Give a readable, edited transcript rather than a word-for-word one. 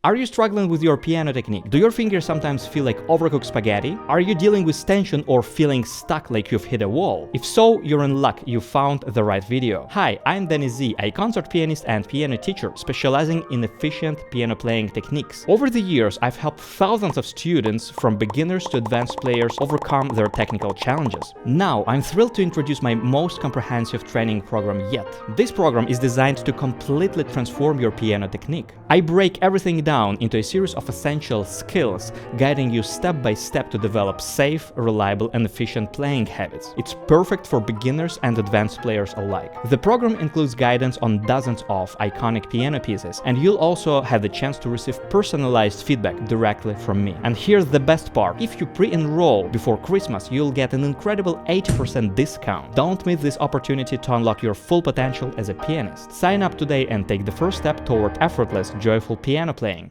Are you struggling with your piano technique? Do your fingers sometimes feel like overcooked spaghetti? Are you dealing with tension or feeling stuck like you've hit a wall? If so, you're in luck, you found the right video. Hi, I'm Denis, a concert pianist and piano teacher specializing in efficient piano playing techniques. Over the years, I've helped thousands of students from beginners to advanced players overcome their technical challenges. Now, I'm thrilled to introduce my most comprehensive training program yet. This program is designed to completely transform your piano technique. I break everything down into a series of essential skills, guiding you step by step to develop safe, reliable, and efficient playing habits. It's perfect for beginners and advanced players alike. The program includes guidance on dozens of iconic piano pieces, and you'll also have the chance to receive personalized feedback directly from me. And here's the best part: if you pre-enroll before Christmas, you'll get an incredible 80% discount. Don't miss this opportunity to unlock your full potential as a pianist. Sign up today and take the first step toward effortless, joyful piano playing.